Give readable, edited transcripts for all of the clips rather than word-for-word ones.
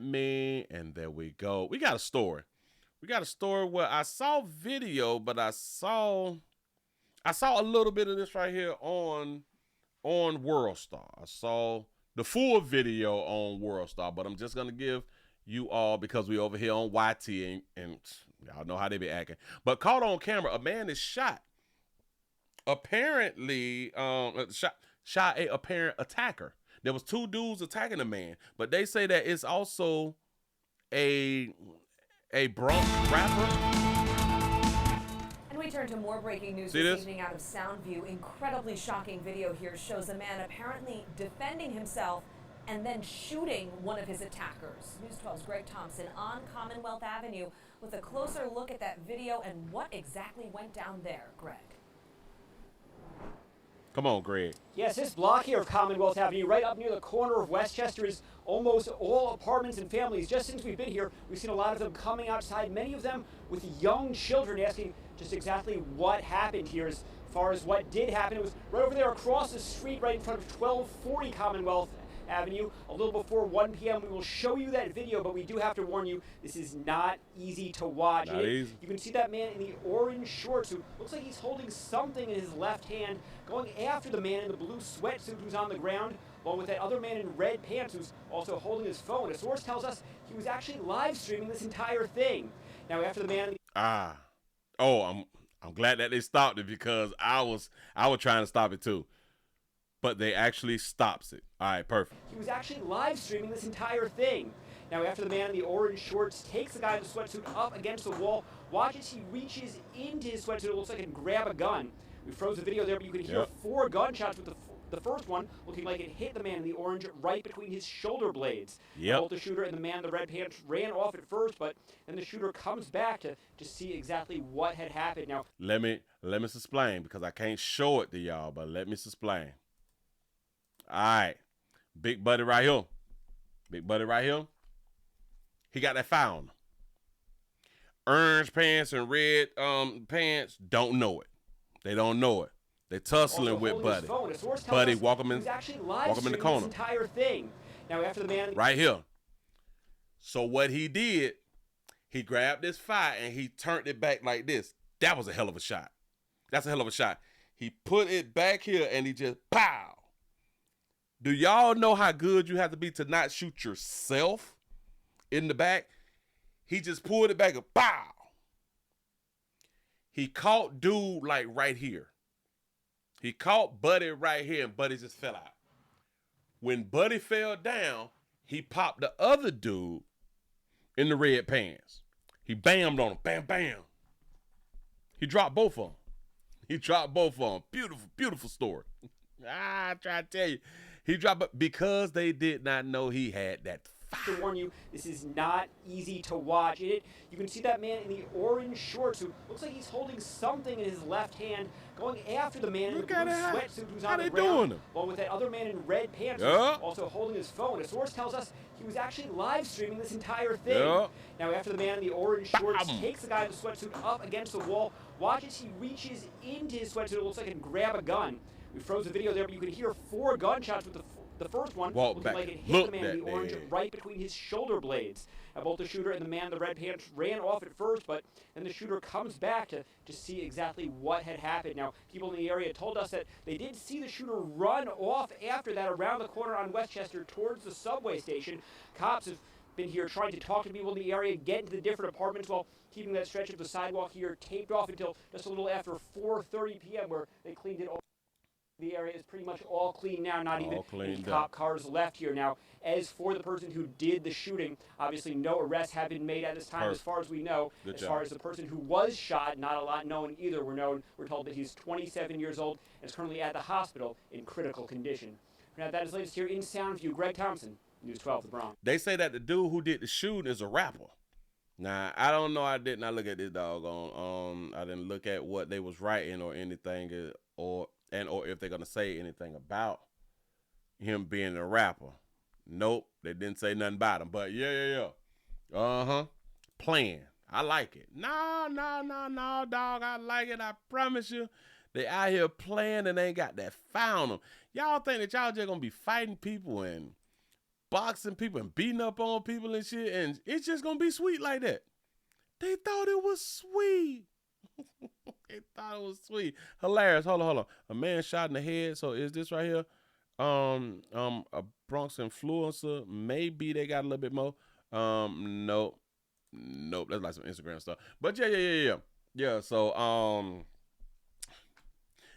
at me, and there we go. We got a story. We got a story where I saw video, but I saw a little bit of this right here on World Star. I saw the full video on World Star, but I'm just gonna give you all, because we over here on YT and y'all know how they be acting. But caught on camera, a man is shot. Apparently, shot a apparent attacker. There was 2 dudes attacking a man, but they say that it's also a Bronx rapper. And we turn to more breaking news this evening out of Soundview. Incredibly shocking video here shows a man apparently defending himself and then shooting one of his attackers. News 12's Greg Thompson on Commonwealth Avenue with a closer look at that video and what exactly went down there. Greg. Come on, Greg. Yes, this block here of Commonwealth Avenue, right up near the corner of Westchester, is almost all apartments and families. Just since we've been here, we've seen a lot of them coming outside, many of them with young children, asking just exactly what happened here. As far as what did happen, it was right over there across the street, right in front of 1240 Commonwealth Avenue, a little before 1 p.m. We will show you that video, but we do have to warn you, this is not easy to watch. Not easy. You can see that man in the orange shorts who looks like he's holding something in his left hand, going after the man in the blue sweatsuit who's on the ground, along with that other man in red pants who's also holding his phone. A source tells us he was actually live streaming this entire thing. Now, after the man... I'm glad that they stopped it, because I was trying to stop it too. But they actually stops it. All right, perfect. He was actually live streaming this entire thing. Now, after the man in the orange shorts takes the guy in the sweatsuit up against the wall, watch as he reaches into his sweatsuit, it looks like, and grab a gun. We froze the video there, but you can hear 4 gunshots, with the first one looking like it hit the man in the orange right between his shoulder blades. Yep. Both the shooter and the man in the red pants ran off at first, but then the shooter comes back to see exactly what had happened. Now, let me explain, because I can't show it to y'all, but let me explain. All right, big buddy right here. Big buddy right here. He got that found. Orange pants and red pants don't know it. They don't know it. They tussling with Buddy. Buddy, walk him in the corner. Entire thing. Now, after the man right here. So what he did, he grabbed this fire and he turned it back like this. That was a hell of a shot. That's a hell of a shot. He put it back here and he just pow. Do y'all know how good you have to be to not shoot yourself in the back? He just pulled it back and pow. He caught dude like right here. He caught Buddy right here, and Buddy just fell out. When Buddy fell down, he popped the other dude in the red pants. He bammed on him. Bam, bam. He dropped both of them. Beautiful, beautiful story. I try to tell you. He dropped it because they did not know he had that fire. To warn you, this is not easy to watch. You can see that man in the orange shorts who looks like he's holding something in his left hand, going after the man in the blue sweatsuit who's on the ground, along with that other man in red pants who's also holding his phone. A source tells us he was actually live streaming this entire thing. Now, after the man in the orange shorts takes the guy in the sweatsuit up against the wall, watch as he reaches into his sweatsuit, it looks like, and grab a gun. We froze the video there, but you can hear 4 gunshots, with the first one looking like it hit the man in the orange right between his shoulder blades. Both the shooter and the man in the red pants ran off at first, but then the shooter comes back to see exactly what had happened. Now, people in the area told us that they did see the shooter run off after that around the corner on Westchester towards the subway station. Cops have been here trying to talk to people in the area, get into the different apartments while keeping that stretch of the sidewalk here taped off until just a little after 4:30 p.m. where they cleaned it all. The area is pretty much all clean now, not even any cop cars left here. Now, as for the person who did the shooting, obviously no arrests have been made at this time as far as we know. As far as the person who was shot, not a lot known either. We're told that he's 27 years old and is currently at the hospital in critical condition. Now, that is latest here in Soundview. Greg Thompson, News 12, the Bronx. They say that the dude who did the shooting is a rapper. Now, I don't know. I did not look at this doggone. I didn't look at what they was writing or anything, or if they're gonna say anything about him being a rapper. Nope, they didn't say nothing about him. But yeah. Playing. I like it. No, dog. I like it. I promise you. They out here playing and they ain't got that found them. Y'all think that y'all just gonna be fighting people and boxing people and beating up on people and shit, and it's just gonna be sweet like that. They thought it was sweet. They thought it was sweet. Hilarious. Hold on. A man shot in the head. So is this right here? A Bronx influencer. Maybe they got a little bit more. Nope. That's like some Instagram stuff. But yeah. So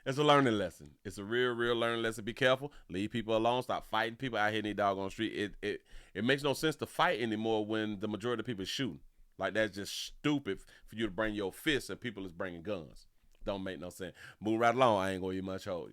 it's a learning lesson. It's a real learning lesson. Be careful. Leave people alone. Stop fighting people out here in the doggone street. It makes no sense to fight anymore when the majority of people is shooting. Like, that's just stupid for you to bring your fists and people is bringing guns. Don't make no sense. Move right along. I ain't gonna eat much hold you.